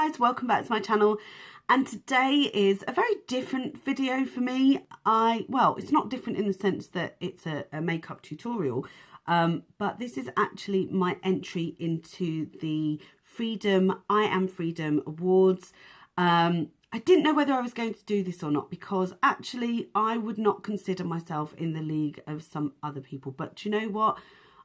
guys, welcome back to my channel, and today is a very different video for me. Well, it's not different in the sense that it's a makeup tutorial, but this is actually my entry into the IAmFreedom Awards. I didn't know whether I was going to do this or not, because actually I would not consider myself in the league of some other people, but you know what,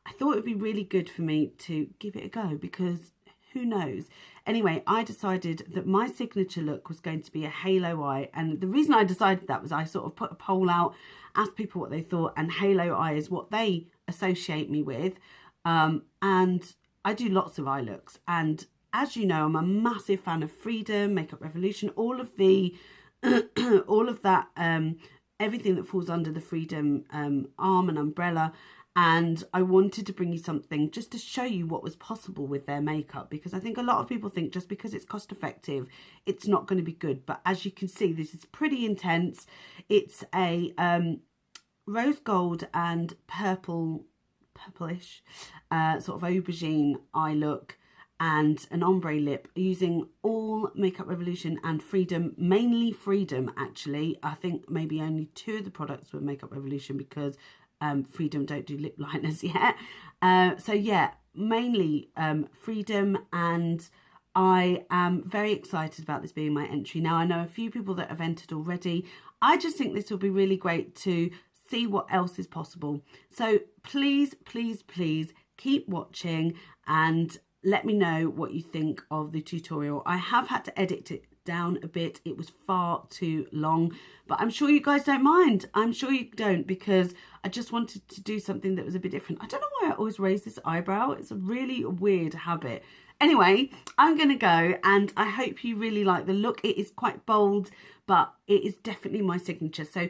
I thought it would be really good for me to give it a go, because who knows. Anyway, I decided that my signature look was going to be a halo eye, and the reason I decided that was I sort of put a poll out, asked people what they thought, and halo eye is what they associate me with. And I do lots of eye looks, and as you know, I'm a massive fan of Freedom, Makeup Revolution, all of the all of that, everything that falls under the Freedom arm and umbrella. And I wanted to bring you something just to show you what was possible with their makeup, because I think a lot of people think just because it's cost effective, it's not going to be good. But as you can see, this is pretty intense. It's a rose gold and purplish sort of aubergine eye look, and an ombre lip, using all Makeup Revolution and Freedom, mainly Freedom actually. I think maybe only 2 of the products were Makeup Revolution, because Freedom don't do lip liners yet. So yeah, mainly Freedom, and I am very excited about this being my entry. Now, I know a few people that have entered already. I just think this will be really great to see what else is possible. So please, please, please keep watching and let me know what you think of the tutorial. I have had to edit it down a bit. It was far too long, but I'm sure you guys don't mind. I'm sure you don't, because I just wanted to do something that was a bit different. I don't know why I always raise this eyebrow. It's a really weird habit. Anyway, I'm gonna go, and I hope you really like the look. It is quite bold, but it is definitely my signature. So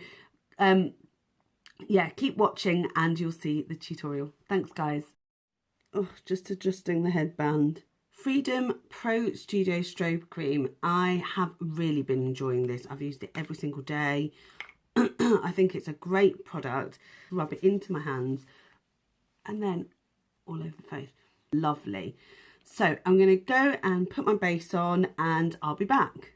yeah, keep watching and you'll see the tutorial. Thanks guys. Oh, just adjusting the headband. Freedom Pro Studio Strobe Cream. I have really been enjoying this. I've used it every single day. I think it's a great product. Rub it into my hands and then all over the face. Lovely. So I'm going to go and put my base on, and I'll be back.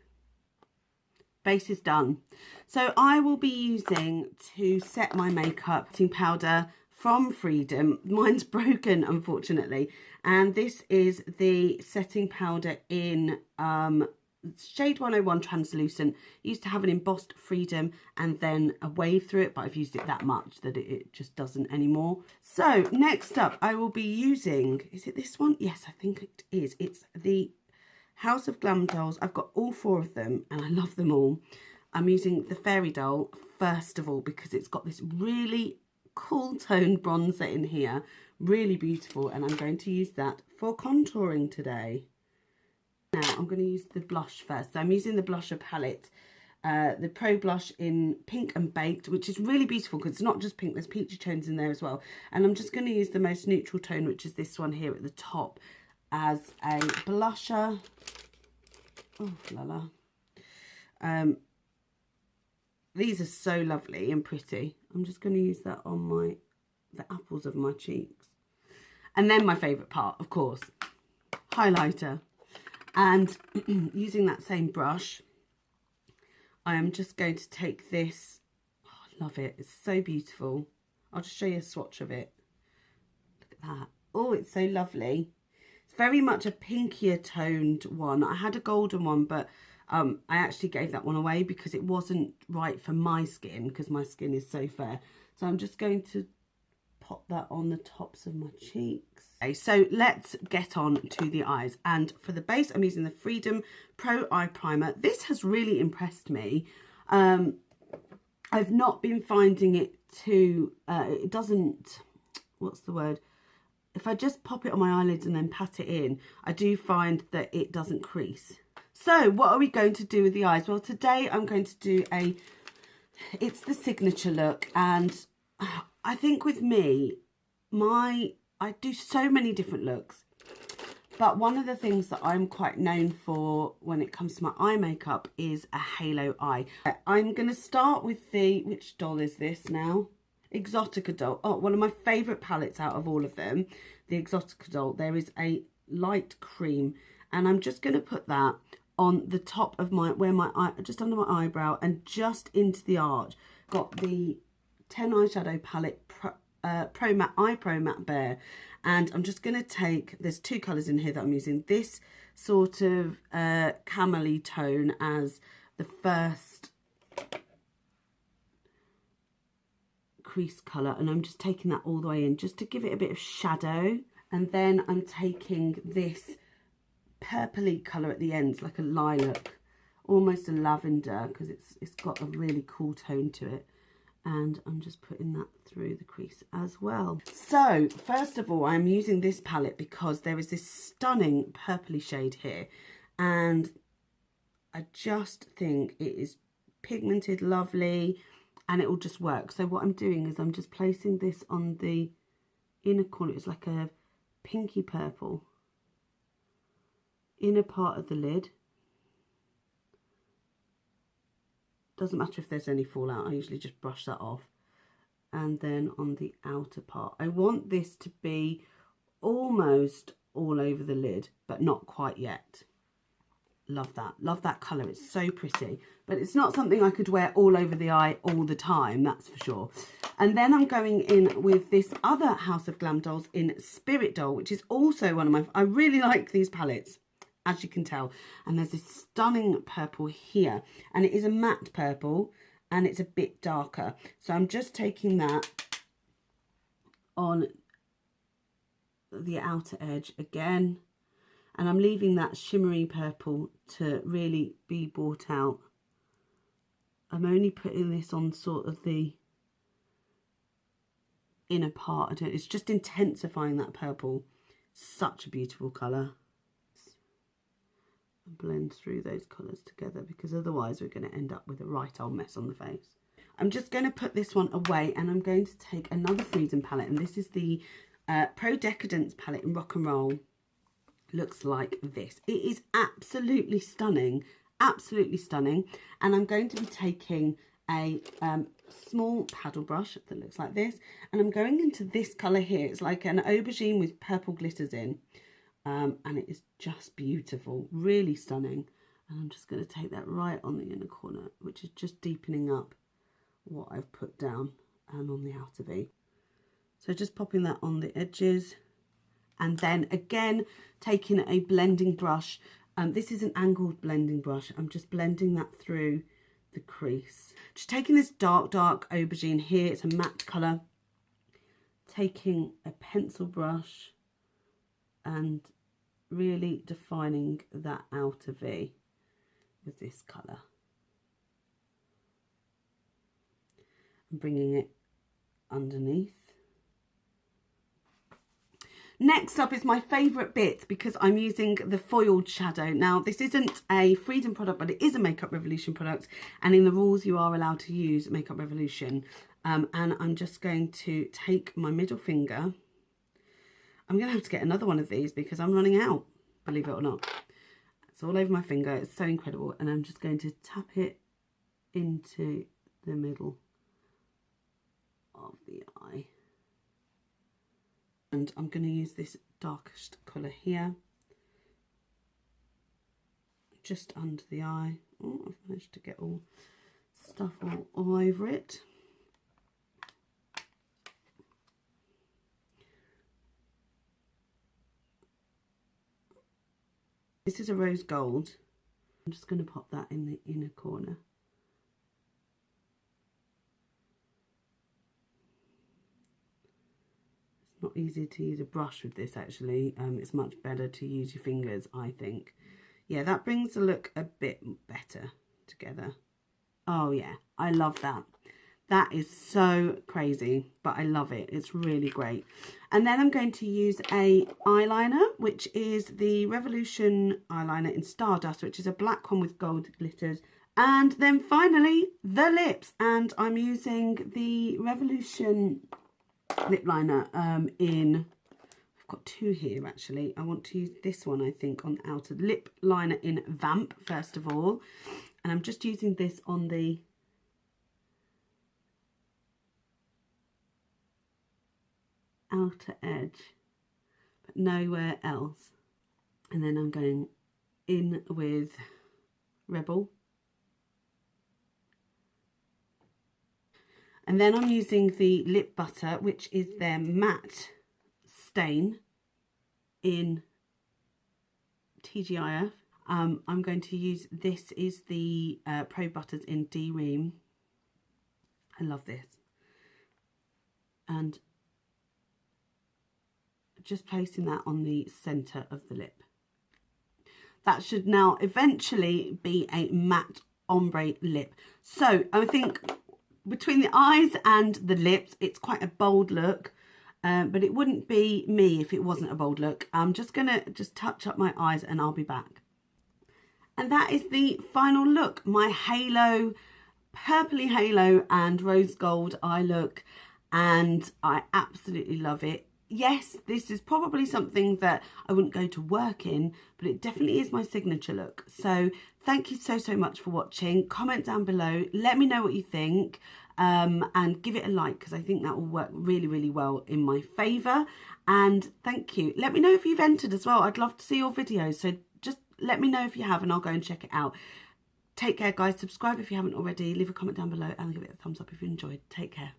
Base is done. So I will be using, to set my makeup, setting powder from Freedom. Mine's broken, unfortunately, and this is the setting powder in shade 101 translucent. I used to have an embossed Freedom and then a wave through it, but I've used it that much that it just doesn't anymore. So next up, I will be using, is it this one? Yes, I think it is. It's the House of Glam Dolls. I've got all 4 of them and I love them all. I'm using the Fairy Doll first of all, because it's got this really cool toned bronzer in here, really beautiful, and I'm going to use that for contouring today. Now I'm going to use the blush first. So I'm using the blusher palette, the Pro Blush in Pink and Baked, which is really beautiful because it's not just pink, there's peachy tones in there as well. And I'm just going to use the most neutral tone, which is this one here at the top, as a blusher. Oh la la. These are so lovely and pretty. I'm just going to use that on the apples of my cheeks. And then my favourite part, of course, highlighter. And using that same brush, I am just going to take this. Oh, I love it. It's so beautiful. I'll just show you a swatch of it. Look at that. Oh, it's so lovely. It's very much a pinkier toned one. I had a golden one, but I actually gave that one away because it wasn't right for my skin, because my skin is so fair. So I'm just going to pop that on the tops of my cheeks. Okay, so let's get on to the eyes. And for the base, I'm using the Freedom Pro Eye Primer. This has really impressed me. I've not been finding it too, it doesn't, what's the word? If I just pop it on my eyelids and then pat it in, I do find that it doesn't crease. So what are we going to do with the eyes? Well, today I'm going to do it's the signature look, and I think with me, I do so many different looks, but one of the things that I'm quite known for when it comes to my eye makeup is a halo eye. I'm going to start with which doll is this now? Exotica doll. Oh, one of my favourite palettes out of all of them, the Exotica doll. There is a light cream, and I'm just going to put that on the top of my, where my eye, just under my eyebrow and just into the arch. Got the 10 eyeshadow palette Pro Matte Bare, and I'm just going to take, there's two colours in here that I'm using. This sort of camely tone as the first crease colour, and I'm just taking that all the way in just to give it a bit of shadow. And then I'm taking this purpley colour at the ends, like a lilac, almost a lavender, because it's got a really cool tone to it. And I'm just putting that through the crease as well. So first of all, I'm using this palette because there is this stunning purpley shade here, and I just think it is pigmented, lovely, and it will just work. So what I'm doing is I'm just placing this on the inner corner. It's like a pinky purple inner part of the lid. Doesn't matter if there's any fallout, I usually just brush that off. And then on the outer part, I want this to be almost all over the lid, but not quite yet. Love that colour, it's so pretty. But it's not something I could wear all over the eye all the time, that's for sure. And then I'm going in with this other House of Glam dolls in Spirit Doll, which is also one of my, I really like these palettes, as you can tell. And there's this stunning purple here, and it is a matte purple and it's a bit darker. So I'm just taking that on the outer edge again, and I'm leaving that shimmery purple to really be brought out. I'm only putting this on sort of the inner part. It's just intensifying that purple. Such a beautiful colour. Blend through those colours together, because otherwise we're going to end up with a right old mess on the face. I'm just going to put this one away, and I'm going to take another Freedom palette, and this is the Pro Decadence palette in Rock and Roll. Looks like this. It is absolutely stunning, absolutely stunning. And I'm going to be taking a small paddle brush that looks like this, and I'm going into this colour here. It's like an aubergine with purple glitters in. And it is just beautiful, really stunning. And I'm just going to take that right on the inner corner, which is just deepening up what I've put down, and on the outer V. So just popping that on the edges, and then again taking a blending brush. This is an angled blending brush. I'm just blending that through the crease. Just taking this dark aubergine here. It's a matte colour. Taking a pencil brush and really defining that outer V with this colour. And bringing it underneath. Next up is my favourite bit, because I'm using the foiled shadow. Now, this isn't a Freedom product, but it is a Makeup Revolution product. And in the rules, you are allowed to use Makeup Revolution. And I'm just going to take my middle finger. I'm going to have to get another one of these because I'm running out, believe it or not. It's all over my finger. It's so incredible. And I'm just going to tap it into the middle of the eye. And I'm going to use this darkest colour here, just under the eye. Oh, I've managed to get all stuff all over it. This is a rose gold. I'm just going to pop that in the inner corner. It's not easy to use a brush with this, actually. It's much better to use your fingers, I think. Yeah, that brings the look a bit better together. Oh yeah, I love that. That is so crazy, but I love it. It's really great. And then I'm going to use a eyeliner, which is the Revolution eyeliner in Stardust, which is a black one with gold glitters. And then finally, the lips. And I'm using the Revolution lip liner I've got two here, actually. I want to use this one, I think, on the outer lip liner in Vamp, first of all. And I'm just using this on the outer edge, but nowhere else. And then I'm going in with Rebel. And then I'm using the lip butter, which is their matte stain in TGIF. I'm going to use, this is the Pro Butters in D-Ream. I love this. And just placing that on the centre of the lip. That should now eventually be a matte ombre lip. So I think between the eyes and the lips, it's quite a bold look. But it wouldn't be me if it wasn't a bold look. I'm just going to touch up my eyes and I'll be back. And that is the final look. My halo, purpley halo and rose gold eye look. And I absolutely love it. Yes, this is probably something that I wouldn't go to work in, but it definitely is my signature look. So thank you so, so much for watching. Comment down below. Let me know what you think. And give it a like, because I think that will work really, really well in my favour. And thank you. Let me know if you've entered as well. I'd love to see your videos. So just let me know if you have and I'll go and check it out. Take care, guys. Subscribe if you haven't already. Leave a comment down below and give it a thumbs up if you enjoyed. Take care.